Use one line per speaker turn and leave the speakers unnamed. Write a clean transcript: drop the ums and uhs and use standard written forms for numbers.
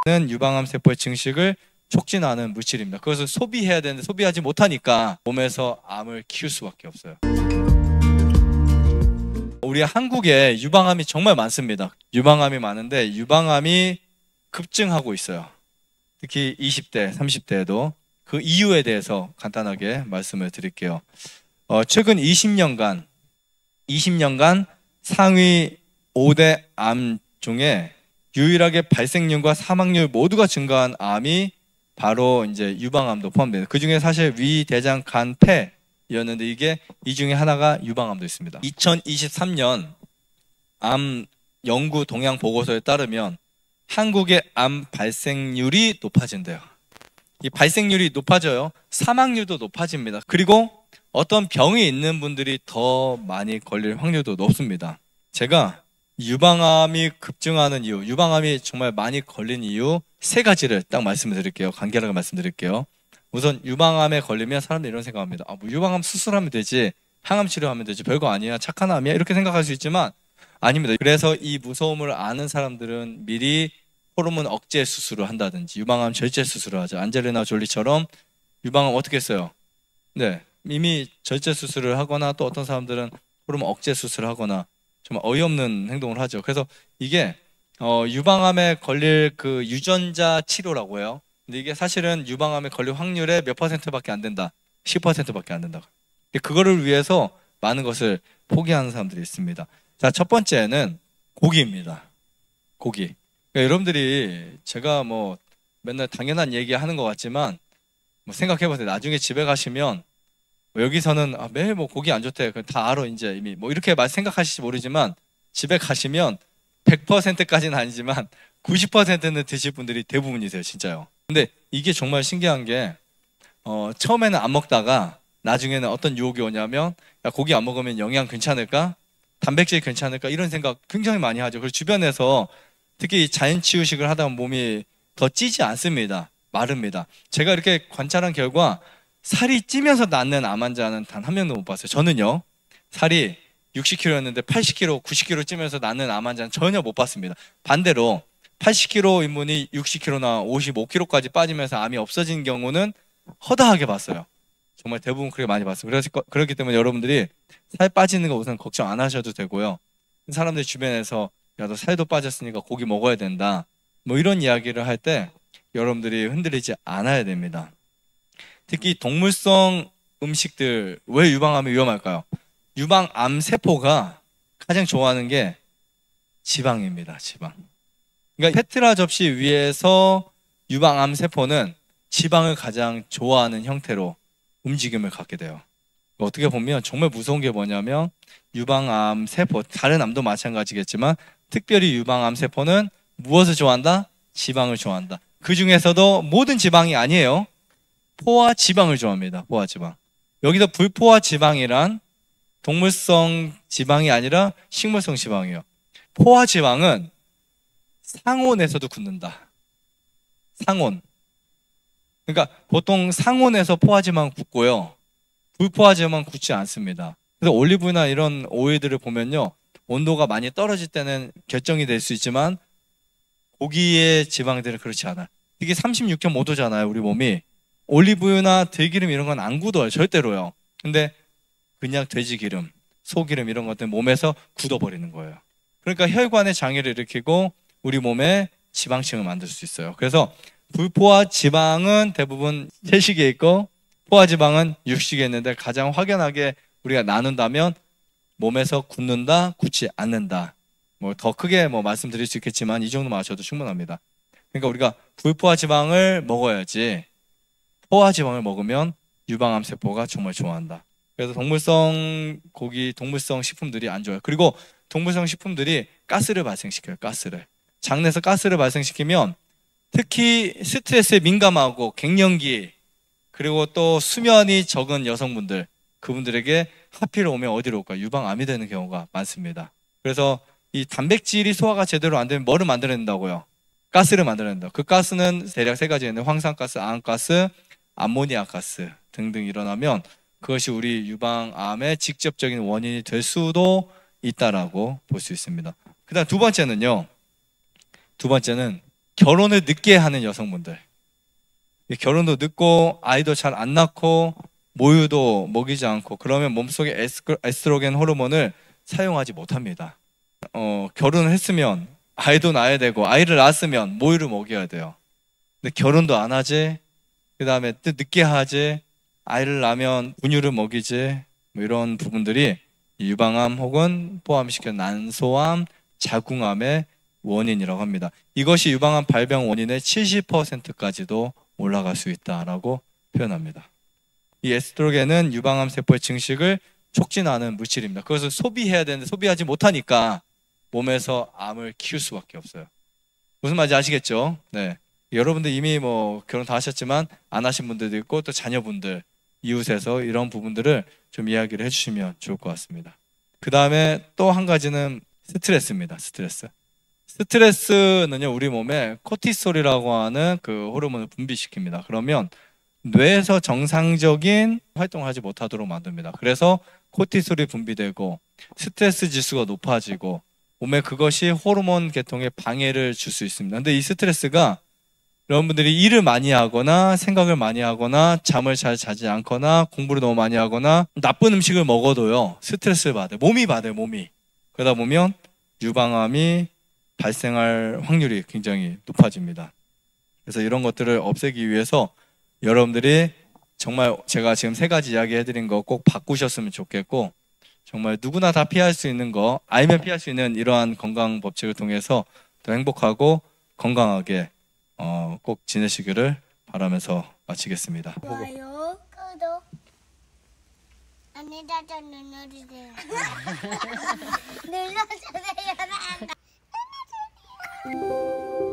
유방암 세포의 증식을 촉진하는 물질입니다. 그것을 소비해야 되는데 소비하지 못하니까 몸에서 암을 키울 수밖에 없어요. 우리 한국에 유방암이 정말 많습니다. 유방암이 많은데 유방암이 급증하고 있어요. 특히 20대, 30대에도 그 이유에 대해서 간단하게 말씀을 드릴게요. 최근 20년간 상위 5대 암 중에 유일하게 발생률과 사망률 모두가 증가한 암이 바로 이제 유방암도 포함됩니다. 그 중에 사실 위, 대장, 간, 폐였는데 이게 이 중에 하나가 유방암도 있습니다. 2023년 암 연구 동향 보고서에 따르면 한국의 암 발생률이 높아진대요. 이 발생률이 높아져요. 사망률도 높아집니다. 그리고 어떤 병이 있는 분들이 더 많이 걸릴 확률도 높습니다. 제가 유방암이 급증하는 이유, 유방암이 정말 많이 걸린 이유 3가지를 딱 말씀을 드릴게요. 간결하게 말씀드릴게요. 우선 유방암에 걸리면 사람들이 이런 생각합니다. 뭐 유방암 수술하면 되지, 항암 치료하면 되지, 별거 아니야, 착한 암이야, 이렇게 생각할 수 있지만 아닙니다. 그래서 이 무서움을 아는 사람들은 미리 호르몬 억제 수술을 한다든지 유방암 절제 수술을 하죠. 안젤리나 졸리처럼 유방암 어떻게 했어요? 네, 이미 절제 수술을 하거나 또 어떤 사람들은 호르몬 억제 수술을 하거나 정말 어이없는 행동을 하죠. 그래서 이게 유방암에 걸릴 그 유전자 치료라고 해요. 근데 이게 사실은 유방암에 걸릴 확률의 몇 %밖에 안 된다. 10%밖에 안 된다. 그거를 위해서 많은 것을 포기하는 사람들이 있습니다. 자, 첫 번째는 고기입니다. 고기. 그러니까 여러분들이 제가 뭐 맨날 당연한 얘기 하는 것 같지만 뭐 생각해보세요. 나중에 집에 가시면 여기서는 매일 뭐 고기 안 좋대. 다 알아 이제 이미 뭐 이렇게 생각하실지 모르지만 집에 가시면 100%까지는 아니지만 90%는 드실 분들이 대부분이세요. 진짜요. 근데 이게 정말 신기한 게 처음에는 안 먹다가 나중에는 어떤 유혹이 오냐면 야, 고기 안 먹으면 영양 괜찮을까? 단백질 괜찮을까? 이런 생각 굉장히 많이 하죠. 그리고 주변에서 특히 자연치유식을 하다 보면 몸이 더 찌지 않습니다. 마릅니다. 제가 이렇게 관찰한 결과 살이 찌면서 낫는 암 환자는 단 한 명도 못 봤어요. 저는요, 살이 60kg였는데 80kg, 90kg 찌면서 낫는 암 환자는 전혀 못 봤습니다. 반대로 80kg 인분이 60kg나 55kg까지 빠지면서 암이 없어진 경우는 허다하게 봤어요. 정말 대부분 그렇게 많이 봤어요. 그렇기 때문에 여러분들이 살 빠지는 거 우선 걱정 안 하셔도 되고요. 사람들 주변에서 야, 너 살도 빠졌으니까 고기 먹어야 된다. 뭐 이런 이야기를 할 때 여러분들이 흔들리지 않아야 됩니다. 특히 동물성 음식들, 왜 유방암이 위험할까요? 유방암 세포가 가장 좋아하는 게 지방입니다. 지방. 그러니까 페트라 접시 위에서 유방암 세포는 지방을 가장 좋아하는 형태로 움직임을 갖게 돼요. 어떻게 보면 정말 무서운 게 뭐냐면 유방암 세포, 다른 암도 마찬가지겠지만 특별히 유방암 세포는 무엇을 좋아한다? 지방을 좋아한다. 그 중에서도 모든 지방이 아니에요. 포화 지방을 좋아합니다. 포화 지방. 여기서 불포화 지방이란 동물성 지방이 아니라 식물성 지방이에요. 포화 지방은 상온에서도 굳는다. 상온. 그러니까 보통 상온에서 포화 지방은 굳고요. 불포화 지방은 굳지 않습니다. 그래서 올리브나 이런 오일들을 보면요, 온도가 많이 떨어질 때는 결정이 될 수 있지만 고기의 지방들은 그렇지 않아요. 이게 36.5도잖아요, 우리 몸이. 올리브유나 들기름 이런 건 안 굳어요, 절대로요. 근데 그냥 돼지기름, 소기름 이런 것들은 몸에서 굳어버리는 거예요. 그러니까 혈관의 장애를 일으키고 우리 몸에 지방층을 만들 수 있어요. 그래서 불포화 지방은 대부분 채식에 있고 포화 지방은 육식에 있는데 가장 확연하게 우리가 나눈다면 몸에서 굳는다, 굳지 않는다. 뭐 더 크게 뭐 말씀드릴 수 있겠지만 이 정도만 아셔도 충분합니다. 그러니까 우리가 불포화 지방을 먹어야지 포화 지방을 먹으면 유방암 세포가 정말 좋아한다. 그래서 동물성 고기, 동물성 식품들이 안 좋아요. 그리고 동물성 식품들이 가스를 발생시켜요. 가스를. 장내에서 가스를 발생시키면 특히 스트레스에 민감하고 갱년기 그리고 또 수면이 적은 여성분들, 그분들에게 하필 오면 어디로 올까요? 유방암이 되는 경우가 많습니다. 그래서 이 단백질이 소화가 제대로 안 되면 뭐를 만들어낸다고요? 가스를 만들어낸다. 그 가스는 대략 3가지 있는데 황산가스, 암가스, 암모니아 가스 등등 일어나면 그것이 우리 유방암의 직접적인 원인이 될 수도 있다라고 볼 수 있습니다. 그 다음 두 번째는 결혼을 늦게 하는 여성분들, 결혼도 늦고 아이도 잘 안 낳고 모유도 먹이지 않고 그러면 몸속에 에스트로겐 호르몬을 사용하지 못합니다. 결혼을 했으면 아이도 낳아야 되고 아이를 낳았으면 모유를 먹여야 돼요. 근데 결혼도 안 하지, 그 다음에 또 늦게 하지, 아이를 낳으면 분유를 먹이지, 뭐 이런 부분들이 유방암 혹은 포함시켜 난소암, 자궁암의 원인이라고 합니다. 이것이 유방암 발병 원인의 70%까지도 올라갈 수 있다라고 표현합니다. 이 에스트로겐은 유방암 세포의 증식을 촉진하는 물질입니다. 그것을 소비해야 되는데 소비하지 못하니까 몸에서 암을 키울 수밖에 없어요. 무슨 말인지 아시겠죠? 네. 여러분들 이미 뭐 결혼 다 하셨지만 안 하신 분들도 있고 또 자녀분들, 이웃에서 이런 부분들을 좀 이야기를 해주시면 좋을 것 같습니다. 그 다음에 또 한 가지는 스트레스입니다. 스트레스는요, 우리 몸에 코티솔이라고 하는 그 호르몬을 분비시킵니다. 그러면 뇌에서 정상적인 활동을 하지 못하도록 만듭니다. 그래서 코티솔이 분비되고 스트레스 지수가 높아지고 몸에 그것이 호르몬 계통에 방해를 줄 수 있습니다. 근데 이 스트레스가 여러분들이 일을 많이 하거나 생각을 많이 하거나 잠을 잘 자지 않거나 공부를 너무 많이 하거나 나쁜 음식을 먹어도요, 스트레스를 받아요. 몸이 받아요, 몸이. 그러다 보면 유방암이 발생할 확률이 굉장히 높아집니다. 그래서 이런 것들을 없애기 위해서 여러분들이 정말 제가 지금 3가지 이야기 해드린 거 꼭 바꾸셨으면 좋겠고, 정말 누구나 다 피할 수 있는 거, 알면 피할 수 있는 이러한 건강 법칙을 통해서 더 행복하고 건강하게 꼭 지내시기를 바라면서 마치겠습니다.
좋아요, 구독, 안내자전 눌러주세요. 눌러주세요. 눌러주세요.